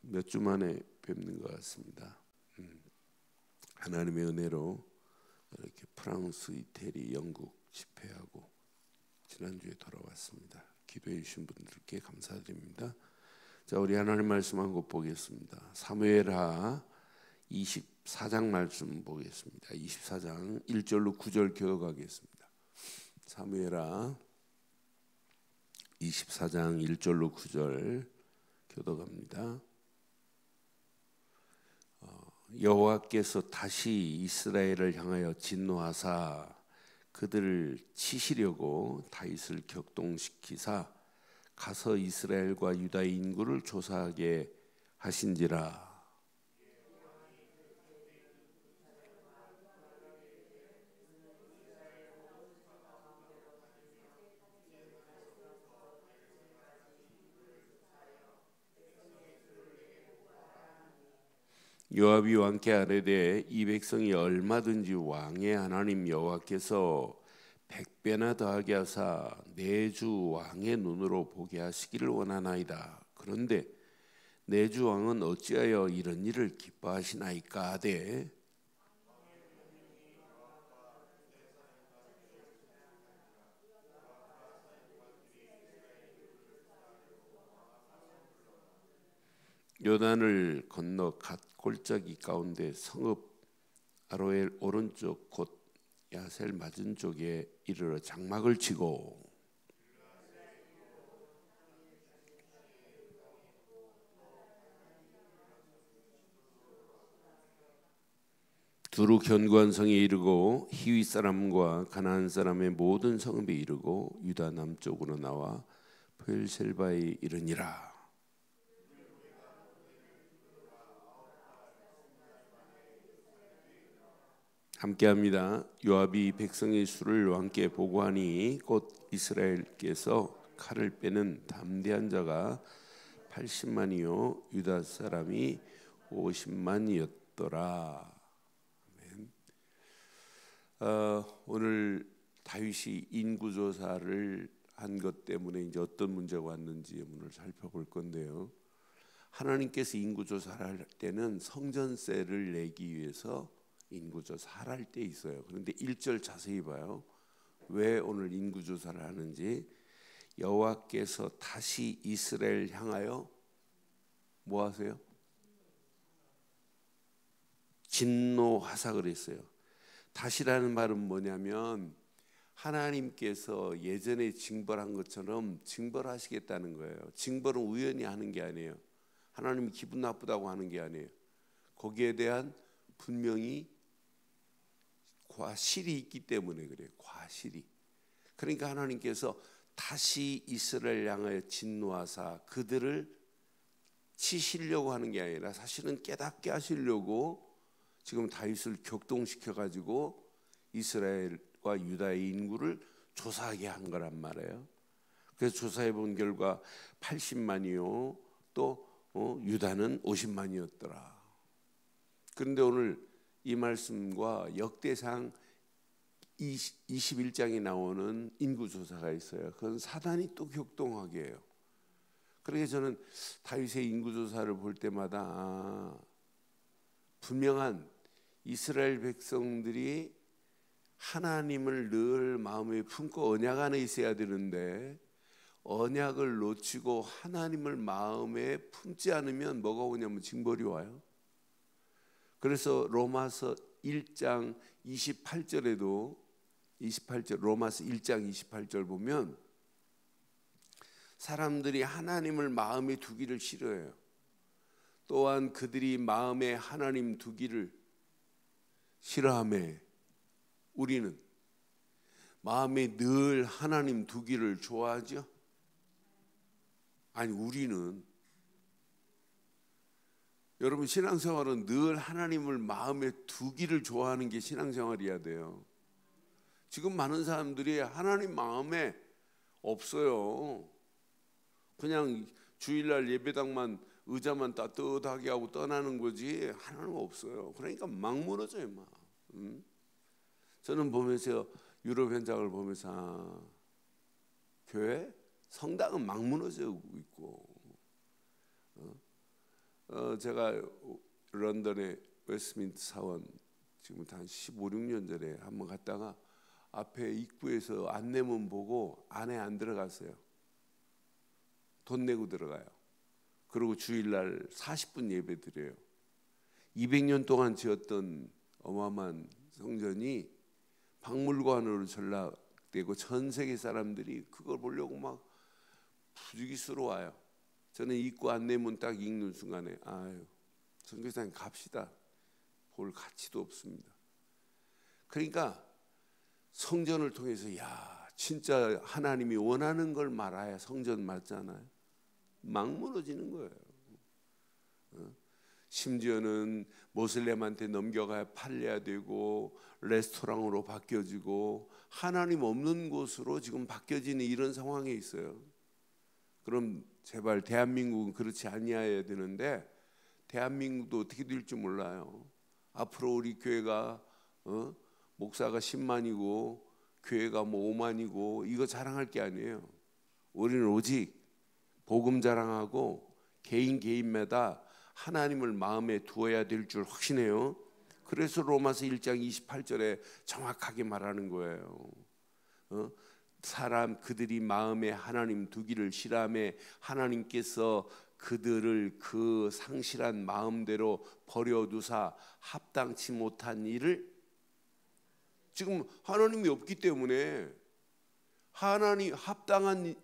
몇 주 만에 뵙는 것 같습니다. 하나님의 은혜로 이렇게 프랑스, 이태리, 영국 집회하고 지난주에 돌아왔습니다. 기도해 주신 분들께 감사드립니다. 자, 우리 하나님 말씀 한 곳 보겠습니다. 사무엘하 24장 말씀 보겠습니다. 24장 1절로 9절 교독하겠습니다. 사무엘하 24장 1절로 9절 교독합니다. 여호와께서 다시 이스라엘을 향하여 진노하사 그들을 치시려고 다윗을 격동시키사 가서 이스라엘과 유다의 인구를 조사하게 하신지라. 요압이 왕께 아뢰되 이 백성이 얼마든지 왕의 하나님 여호와께서 100배나 더하게 하사 내 주 왕의 눈으로 보게 하시기를 원하나이다. 그런데 내 주 왕은 어찌하여 이런 일을 기뻐하시나이까 하되 요단을 건너 갓 골짜기 가운데 성읍 아로엘 오른쪽 곧 야셀 맞은쪽에 이르러 장막을 치고 두루 견고한 성에 이르고 히위 사람과 가나안 사람의 모든 성읍에 이르고 유다 남쪽으로 나와 브엘셀바에 이르니라. 함께합니다. 요압이 백성의 수를 왕께 보고하니 곧 이스라엘께서 칼을 빼는 담대한 자가 80만이요 유다 사람이 50만이었더라. 오늘 다윗이 인구조사를 한 것 때문에 이제 어떤 문제가 왔는지 오늘 살펴볼 건데요. 하나님께서 인구조사를 할 때는 성전세를 내기 위해서 인구조사를 할 때 있어요. 그런데 1절 자세히 봐요. 왜 오늘 인구조사를 하는지. 여호와께서 다시 이스라엘 향하여 뭐 하세요? 진노하사 그랬어요. 다시라는 말은 뭐냐면 하나님께서 예전에 징벌한 것처럼 징벌하시겠다는 거예요. 징벌은 우연히 하는 게 아니에요. 하나님이 기분 나쁘다고 하는 게 아니에요. 거기에 대한 분명히 과실이 있기 때문에 그래요. 과실이. 그러니까 하나님께서 다시 이스라엘 향하여 진노하사 그들을 치시려고 하는 게 아니라 사실은 깨닫게 하시려고 지금 다윗을 격동시켜 가지고 이스라엘과 유다의 인구를 조사하게 한 거란 말이에요. 그래서 조사해 본 결과 80만이요 또 유다는 50만이었더라. 그런데 오늘 이 말씀과 역대상 21장에 나오는 인구조사가 있어요. 그건 사단이 또 격동하게 해요. 그러니까 저는 다윗의 인구조사를 볼 때마다 분명한 이스라엘 백성들이 하나님을 늘 마음에 품고 언약 안에 있어야 되는데 언약을 놓치고 하나님을 마음에 품지 않으면 뭐가 오냐면 징벌이 와요. 그래서 로마서 1장 28절에도 28절 로마서 1장 28절 보면 사람들이 하나님을 마음에 두기를 싫어해요. 또한 그들이 마음에 하나님 두기를 싫어하며 우리는 마음에 늘 하나님 두기를 좋아하죠? 아니 우리는 여러분 신앙생활은 늘 하나님을 마음에 두기를 좋아하는 게 신앙생활이어야 돼요. 지금 많은 사람들이 하나님 마음에 없어요. 그냥 주일날 예배당만 의자만 따뜻하게 하고 떠나는 거지 하나님 없어요. 그러니까 막 무너져요 막. 저는 보면서 유럽 현장을 보면서 교회 성당은 막 무너지고 있고 제가 런던의 웨스트민스터 사원 지금부터 한 15, 16년 전에 한번 갔다가 앞에 입구에서 안내문 보고 안에 안 들어갔어요. 돈 내고 들어가요. 그리고 주일날 40분 예배 드려요. 200년 동안 지었던 어마어마한 성전이 박물관으로 전락되고 전 세계 사람들이 그걸 보려고 막 부지기수로 와요. 저는 입구 안내문 딱 읽는 순간에 아유, 선교사님 갑시다. 볼 가치도 없습니다. 그러니까 성전을 통해서 야 진짜 하나님이 원하는 걸 말아야 성전 맞잖아요. 막 무너지는 거예요. 심지어는 모슬렘한테 넘겨가야 팔려야 되고 레스토랑으로 바뀌어지고 하나님 없는 곳으로 지금 바뀌어지는 이런 상황에 있어요. 그럼 제발 대한민국은 그렇지 아니어야 되는데 대한민국도 어떻게 될지 몰라요. 앞으로 우리 교회가 목사가 10만이고 교회가 뭐 5만이고 이거 자랑할 게 아니에요. 우리는 오직 복음 자랑하고 개인마다 하나님을 마음에 두어야 될 줄 확신해요. 그래서 로마서 1장 28절에 정확하게 말하는 거예요. 사람 그들이 마음에 하나님 두기를 싫어하매 하나님께서 그들을 그 상실한 마음대로 버려두사 합당치 못한 일을 지금 하나님이 없기 때문에 하나님 합당한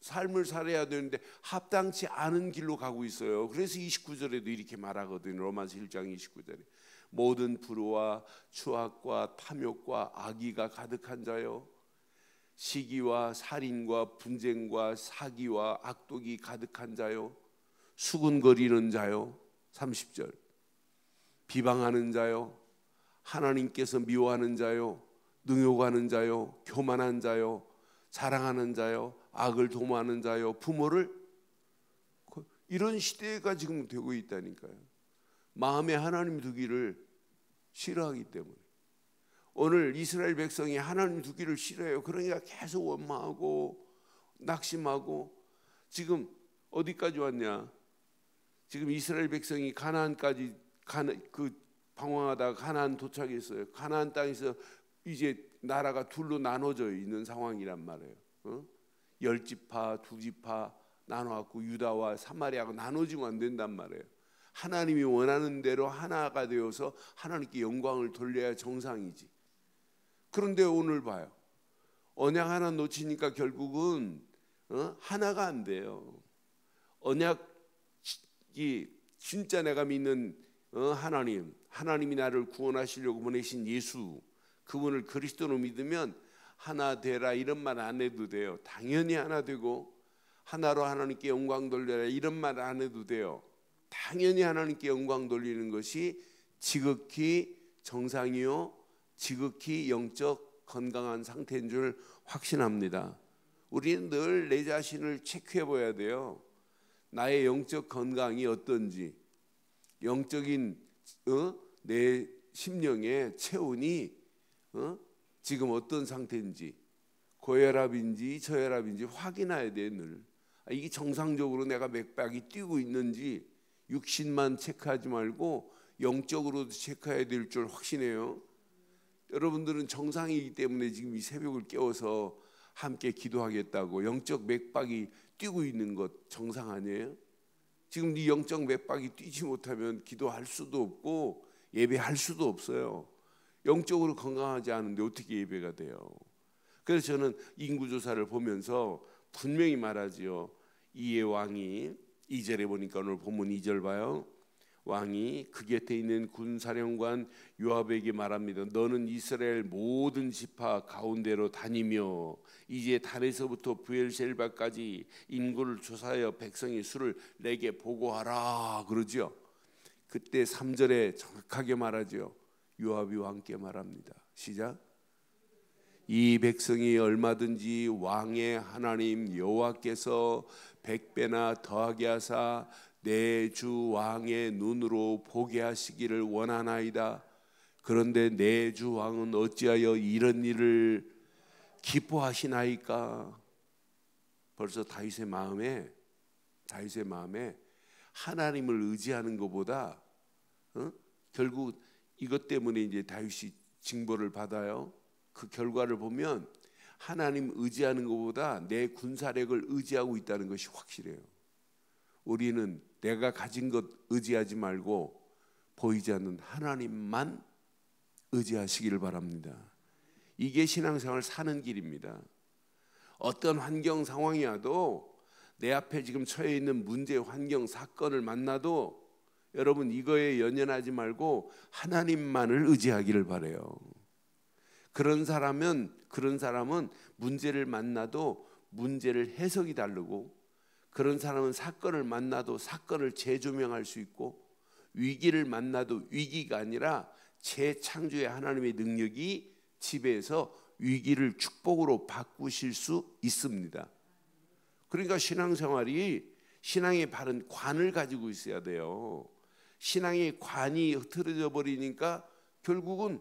삶을 살아야 되는데 합당치 않은 길로 가고 있어요. 그래서 29절에도 이렇게 말하거든요. 로마서 1장 29절에 모든 불의와 추악과 탐욕과 악의가 가득한 자요 시기와 살인과 분쟁과 사기와 악독이 가득한 자요 수군거리는 자요 30절 비방하는 자요 하나님께서 미워하는 자요 능욕하는 자요 교만한 자요 자랑하는 자요 악을 도모하는 자요 부모를 이런 시대가 지금 되고 있다니까요. 마음에 하나님 두기를 싫어하기 때문에 오늘 이스라엘 백성이 하나님 두기를 싫어해요. 그러니까 계속 원망하고 낙심하고 지금 어디까지 왔냐? 지금 이스라엘 백성이 가나안까지 방황하다가 가나안 도착했어요. 가나안 땅에서 이제 나라가 둘로 나눠져 있는 상황이란 말이에요. 10지파, 2지파 나눠갖고 유다와 사마리아가 나눠지면 안 된단 말이에요. 하나님이 원하는 대로 하나가 되어서 하나님께 영광을 돌려야 정상이지. 그런데 오늘 봐요. 언약 하나 놓치니까 결국은 하나가 안 돼요. 언약이 진짜 내가 믿는 하나님이 나를 구원하시려고 보내신 예수 그분을 그리스도로 믿으면 하나 되라 이런 말 안 해도 돼요. 당연히 하나 되고 하나로 하나님께 영광 돌려라 이런 말 안 해도 돼요. 당연히 하나님께 영광 돌리는 것이 지극히 정상이요 지극히 영적 건강한 상태인 줄 확신합니다. 우리는 늘 내 자신을 체크해 봐야 돼요. 나의 영적 건강이 어떤지 영적인 내 심령의 체온이 지금 어떤 상태인지 고혈압인지 저혈압인지 확인해야 돼. 늘 이게 정상적으로 내가 맥박이 뛰고 있는지 육신만 체크하지 말고 영적으로도 체크해야 될 줄 확신해요. 여러분들은 정상이기 때문에 지금 이 새벽을 깨워서 함께 기도하겠다고 영적 맥박이 뛰고 있는 것 정상 아니에요? 지금 네 영적 맥박이 뛰지 못하면 기도할 수도 없고 예배할 수도 없어요. 영적으로 건강하지 않은데 어떻게 예배가 돼요? 그래서 저는 인구조사를 보면서 분명히 말하지요. 이에 왕이 2절에 보니까 오늘 본문 2절 봐요. 왕이 그 곁에 있는 군사령관 요압에게 말합니다. 너는 이스라엘 모든 지파 가운데로 다니며 이제 단에서부터 브엘셀바까지 인구를 조사하여 백성의 수를 내게 보고하라 그러죠. 그때 3절에 정확하게 말하죠. 요압이 왕께 말합니다. 시작. 이 백성이 얼마든지 왕의 하나님 여호와께서 100배나 더하게 하사 내 주 왕의 눈으로 보게 하시기를 원하나이다. 그런데 내 주 왕은 어찌하여 이런 일을 기뻐하시나이까? 벌써 다윗의 마음에 하나님을 의지하는 것보다 결국 이것 때문에 이제 다윗이 징벌을 받아요. 그 결과를 보면 하나님 의지하는 것보다 내 군사력을 의지하고 있다는 것이 확실해요. 우리는 내가 가진 것 의지하지 말고 보이지 않는 하나님만 의지하시기를 바랍니다. 이게 신앙생활 사는 길입니다. 어떤 환경 상황이 와도 내 앞에 지금 처해 있는 문제, 환경, 사건을 만나도 여러분 이거에 연연하지 말고 하나님만을 의지하기를 바라요. 그런 사람은 문제를 만나도 문제를 해석이 다르고, 그런 사람은 사건을 만나도 사건을 재조명할 수 있고, 위기를 만나도 위기가 아니라 재창조의 하나님의 능력이 지배해서 위기를 축복으로 바꾸실 수 있습니다. 그러니까 신앙생활이 신앙의 바른 관을 가지고 있어야 돼요. 신앙의 관이 흐트러져 버리니까 결국은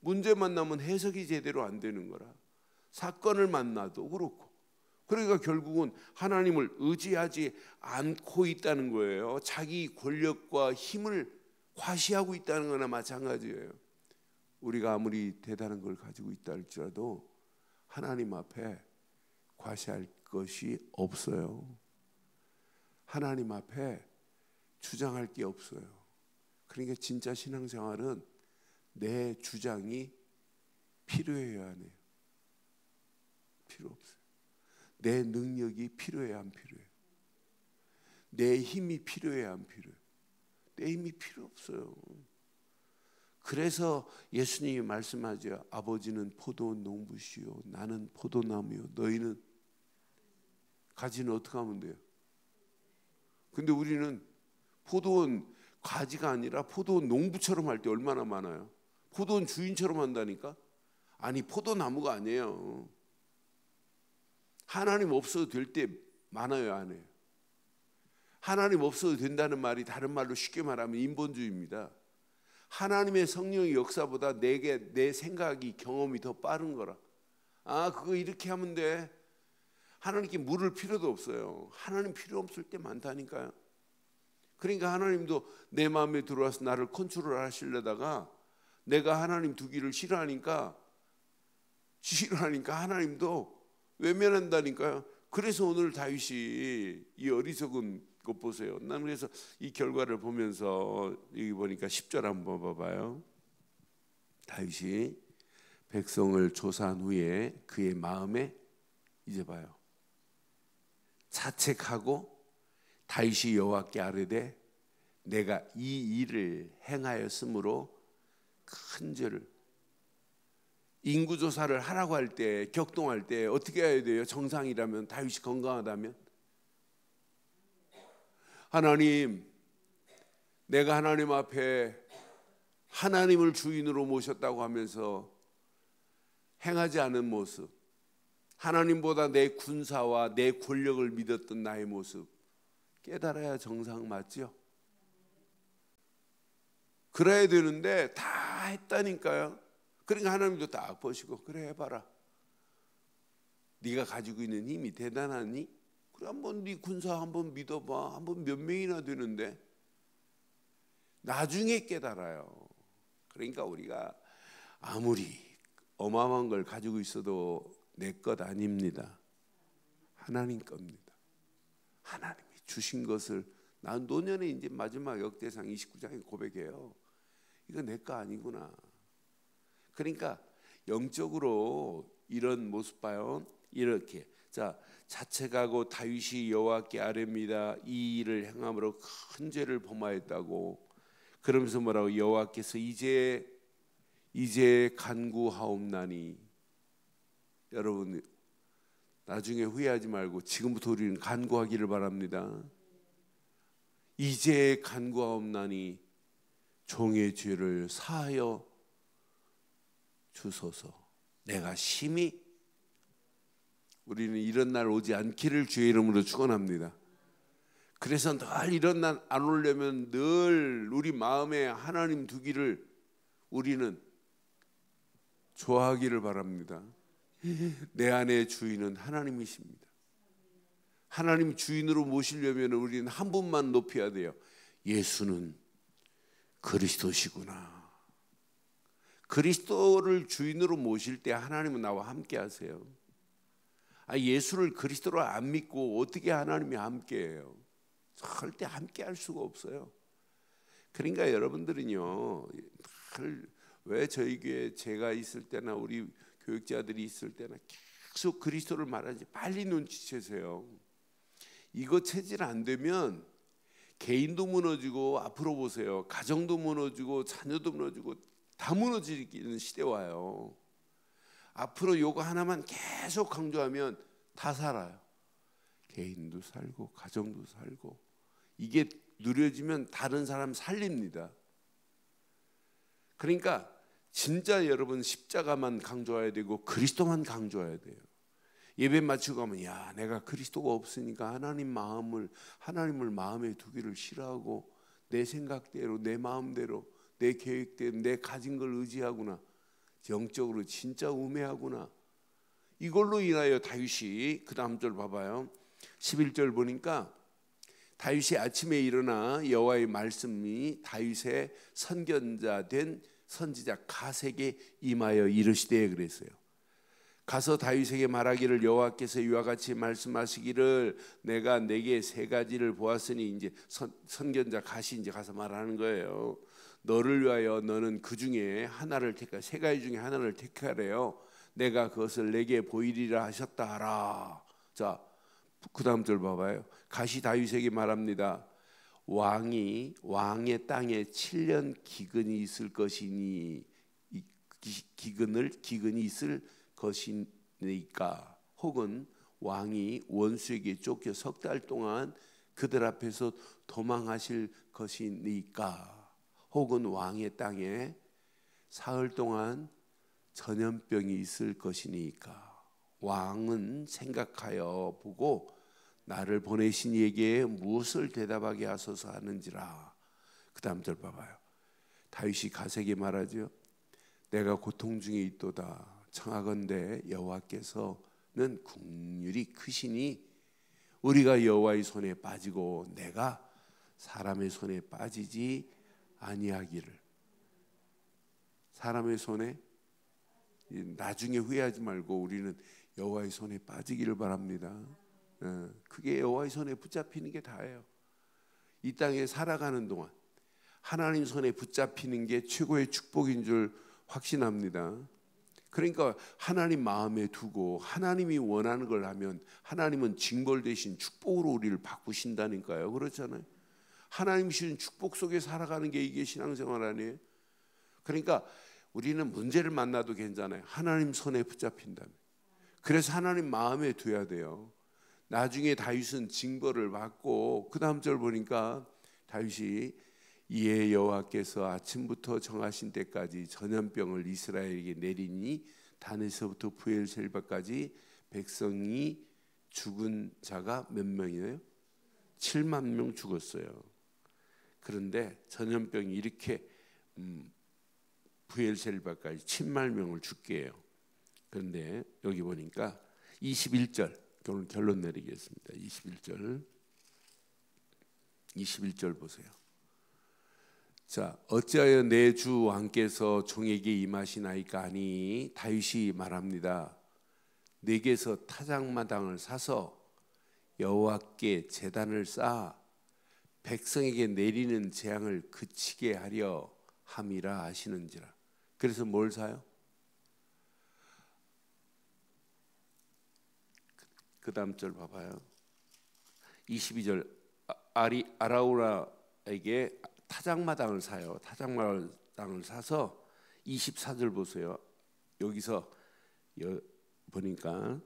문제 만나면 해석이 제대로 안 되는 거라. 사건을 만나도 그렇고. 그러니까 결국은 하나님을 의지하지 않고 있다는 거예요. 자기 권력과 힘을 과시하고 있다는 거나 마찬가지예요. 우리가 아무리 대단한 걸 가지고 있다 할지라도 하나님 앞에 과시할 것이 없어요. 하나님 앞에 주장할 게 없어요. 그러니까 진짜 신앙생활은 내 주장이 필요해야 하네요. 필요 없어요. 내 능력이 필요해야 안 필요해요. 내 힘이 필요해야 안 필요해요. 내 힘이 필요 없어요. 그래서 예수님이 말씀하죠. 아버지는 포도원 농부시요 나는 포도나무요 너희는 가지는 어떻게 하면 돼요? 근데 우리는 포도원 가지가 아니라 포도원 농부처럼 할 때 얼마나 많아요? 포도원 주인처럼 한다니까? 아니 포도나무가 아니에요. 하나님 없어도 될 때 많아요, 안 해요? 하나님 없어도 된다는 말이 다른 말로 쉽게 말하면 인본주의입니다. 하나님의 성령의 역사보다 내 생각이 경험이 더 빠른 거라. 아 그거 이렇게 하면 돼. 하나님께 물을 필요도 없어요. 하나님 필요 없을 때 많다니까요. 그러니까 하나님도 내 마음에 들어와서 나를 컨트롤 하시려다가 내가 하나님 두기를 싫어하니까 하나님도 외면한다니까요. 그래서 오늘 다윗이 이 어리석은 것 보세요. 나는 그래서 이 결과를 보면서 여기 보니까 10절 한번 봐봐요. 다윗이 백성을 조사한 후에 그의 마음에 이제 봐요. 자책하고 다윗이 여호와께 아뢰되 내가 이 일을 행하였으므로 큰 죄를. 인구조사를 하라고 할 때, 격동할 때 어떻게 해야 돼요? 정상이라면, 다윗이 건강하다면 하나님, 내가 하나님 앞에 하나님을 주인으로 모셨다고 하면서 행하지 않은 모습, 하나님보다 내 군사와 내 권력을 믿었던 나의 모습 깨달아야 정상 맞죠? 그래야 되는데 다 했다니까요. 그러니까 하나님도 딱 보시고 그래 해봐라. 네가 가지고 있는 힘이 대단하니? 그래 한번 네 군사 한번 믿어봐. 한번 몇 명이나 되는데 나중에 깨달아요. 그러니까 우리가 아무리 어마어마한 걸 가지고 있어도 내 것 아닙니다. 하나님 겁니다. 하나님이 주신 것을 난 노년에 이제 마지막 역대상 29장에 고백해요. 이거 내 거 아니구나. 그러니까 영적으로 이런 모습 봐요. 이렇게 자 자책하고 다윗이 여호와께 아뢰니다. 이 일을 행함으로 큰 죄를 범하였다고. 그러면서 뭐라고? 여호와께서 이제 간구하옵나니. 여러분 나중에 후회하지 말고 지금부터 우리는 간구하기를 바랍니다. 이제 간구하옵나니 종의 죄를 사하여 주소서. 내가 심히, 우리는 이런 날 오지 않기를 주의 이름으로 축원합니다. 그래서 늘 이런 날 안 오려면 늘 우리 마음에 하나님 두기를 우리는 좋아하기를 바랍니다. 내 안의 주인은 하나님이십니다. 하나님 주인으로 모시려면 우리는 한 분만 높여야 돼요. 예수는 그리스도시구나. 그리스도를 주인으로 모실 때 하나님은 나와 함께 하세요. 예수를 그리스도로 안 믿고 어떻게 하나님이 함께해요? 절대 함께 할 수가 없어요. 그러니까 여러분들은요, 왜 저희 교회 제가 있을 때나 우리 교육자들이 있을 때나 계속 그리스도를 말하지 빨리 눈치채세요. 이거 체질 안 되면 개인도 무너지고, 앞으로 보세요, 가정도 무너지고 자녀도 무너지고 다 무너지는 시대 와요. 앞으로 요거 하나만 계속 강조하면 다 살아요. 개인도 살고 가정도 살고. 이게 누려지면 다른 사람 살립니다. 그러니까 진짜 여러분 십자가만 강조해야 되고 그리스도만 강조해야 돼요. 예배 마치고 가면 야, 내가 그리스도가 없으니까 하나님을 마음에 두기를 싫어하고 내 생각대로, 내 마음대로, 내 계획대로, 내 가진 걸 의지하구나. 영적으로 진짜 우매하구나. 이걸로 인하여 다윗이 그 다음 절 봐봐요. 11절 보니까 다윗이 아침에 일어나 여호와의 말씀이 다윗의 선견자 된 선지자 갓에게 임하여 이르시되 그랬어요. 가서 다윗에게 말하기를 여호와께서 이와 같이 말씀하시기를 내가 내게 세 가지를 보았으니 이제 선견자 갓이 이제 가서 말하는 거예요. 너를 위하여 너는 그 중에 하나를 택하, 세 가지 중에 하나를 택하래요. 내가 그것을 내게 보이리라 하셨다 하라. 자, 그 다음 절 봐봐요. 갓이 다윗에게 말합니다. 왕의 땅에 7년 기근이 있을 것이니 기근이 있을 것이니까, 혹은 왕이 원수에게 쫓겨 석 달 동안 그들 앞에서 도망하실 것이니까, 혹은 왕의 땅에 사흘 동안 전염병이 있을 것이니까 왕은 생각하여 보고 나를 보내신 이에게 무엇을 대답하게 하소서 하는지라. 그 다음 절 봐봐요. 다윗이 갓에게 말하죠. 내가 고통 중에 있도다. 청하건대 여호와께서는 긍휼이 크시니 우리가 여호와의 손에 빠지고 내가 사람의 손에 빠지지 아니하기를. 사람의 손에 나중에 후회하지 말고 우리는 여호와의 손에 빠지기를 바랍니다. 그게 여호와의 손에 붙잡히는 게 다예요. 이 땅에 살아가는 동안 하나님 손에 붙잡히는 게 최고의 축복인 줄 확신합니다. 그러니까 하나님 마음에 두고 하나님이 원하는 걸 하면 하나님은 징벌 대신 축복으로 우리를 바꾸신다니까요. 그렇잖아요. 하나님 주신 축복 속에 살아가는 게 이게 신앙생활 아니에요? 그러니까 우리는 문제를 만나도 괜찮아요. 하나님 손에 붙잡힌다면. 그래서 하나님 마음에 둬야 돼요. 나중에 다윗은 징벌을 받고 그 다음 절 보니까 다윗이 이에 여호와께서 아침부터 정하신 때까지 전염병을 이스라엘에게 내리니 단에서부터 브엘셀바까지 백성이 죽은 자가 몇 명이에요? 7만 명 죽었어요. 그런데 전염병이 이렇게 브엘셀바까지 7만 명을 죽게 해요. 그런데 여기 보니까 21절 결론 내리겠습니다. 21절 보세요. 자, 어찌하여 내 주 왕께서 종에게 임하시나이까 하니 다윗이 말합니다. 내게서 타작마당을 사서 여호와께 제단을 쌓아 백성에게 내리는 재앙을 그치게 하려 함이라 하시는지라. 그래서 뭘 사요? 그 다음 절 봐봐요. 22절 아라우나에게 타작마당을 사요. 타작마당을 사서 24절 보세요. 여기서 보니까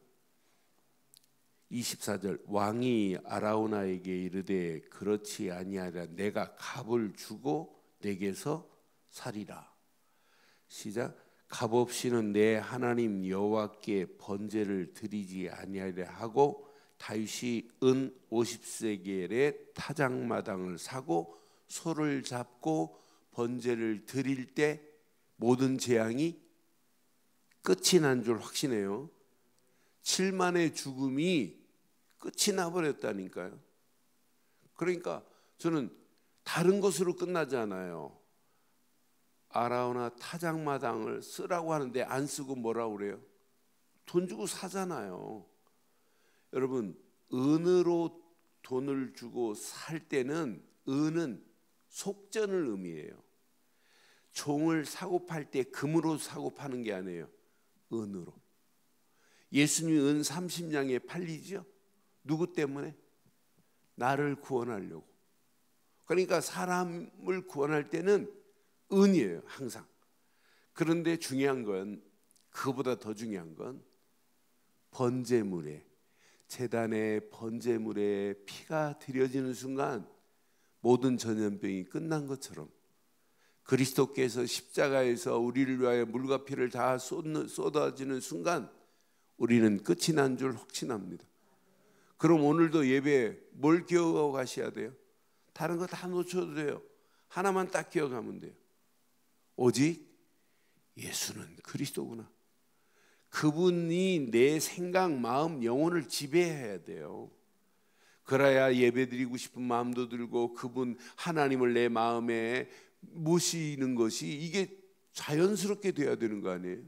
24절 왕이 아라우나에게 이르되 그렇지 아니하라. 내가 값을 주고 내게서 사리라. 시작. 값 없이는 내 하나님 여호와께 번제를 드리지 아니하리라 하고 다윗이 은 50세겔의 타작마당을 사고 소를 잡고 번제를 드릴 때 모든 재앙이 끝이 난 줄 확신해요. 7만의 죽음이 끝이 나버렸다니까요. 그러니까 저는 다른 것으로 끝나지 않아요. 아라우나 타작마당을 쓰라고 하는데 안 쓰고 뭐라고 그래요? 돈 주고 사잖아요. 여러분, 은으로 돈을 주고 살 때는 은은 속전을 의미해요. 종을 사고 팔 때 금으로 사고 파는 게 아니에요. 은으로. 예수님이 은 30냥에 팔리죠. 누구 때문에? 나를 구원하려고. 그러니까 사람을 구원할 때는 은이에요, 항상. 그런데 중요한 건, 그보다 더 중요한 건 번제물에, 제단의 번제물에 피가 드려지는 순간 모든 전염병이 끝난 것처럼 그리스도께서 십자가에서 우리를 위하여 물과 피를 다 쏟아지는 순간 우리는 끝이 난 줄 확신합니다. 그럼 오늘도 예배 뭘 기억하고 가셔야 돼요? 다른 거 다 놓쳐도 돼요. 하나만 딱 기억하면 돼요. 오직 예수는 그리스도구나. 그분이 내 생각, 마음, 영혼을 지배해야 돼요. 그래야 예배드리고 싶은 마음도 들고 그분 하나님을 내 마음에 모시는 것이 이게 자연스럽게 돼야 되는 거 아니에요?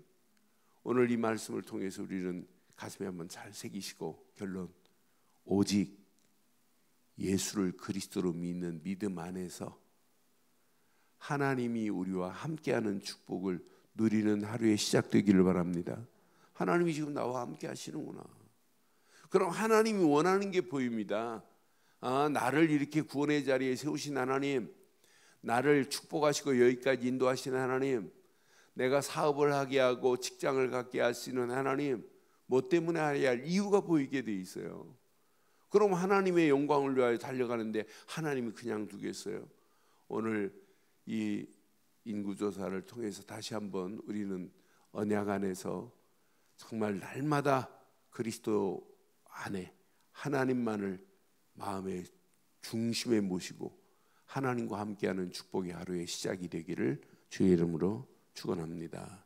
오늘 이 말씀을 통해서 우리는 가슴에 한번 잘 새기시고 결론, 오직 예수를 그리스도로 믿는 믿음 안에서 하나님이 우리와 함께하는 축복을 누리는 하루의 시작되기를 바랍니다. 하나님이 지금 나와 함께 하시는구나. 그럼 하나님이 원하는 게 보입니다. 나를 이렇게 구원의 자리에 세우신 하나님, 나를 축복하시고 여기까지 인도하신 하나님, 내가 사업을 하게 하고 직장을 갖게 하시는 하나님, 뭐 때문에 해야 할 이유가 보이게 돼 있어요. 그럼 하나님의 영광을 위하여 달려가는데 하나님이 그냥 두겠어요? 오늘 이 인구조사를 통해서 다시 한번 우리는 언약 안에서 정말 날마다 그리스도 안에 하나님만을 마음의 중심에 모시고 하나님과 함께하는 축복의 하루의 시작이 되기를 주의 이름으로 축원합니다.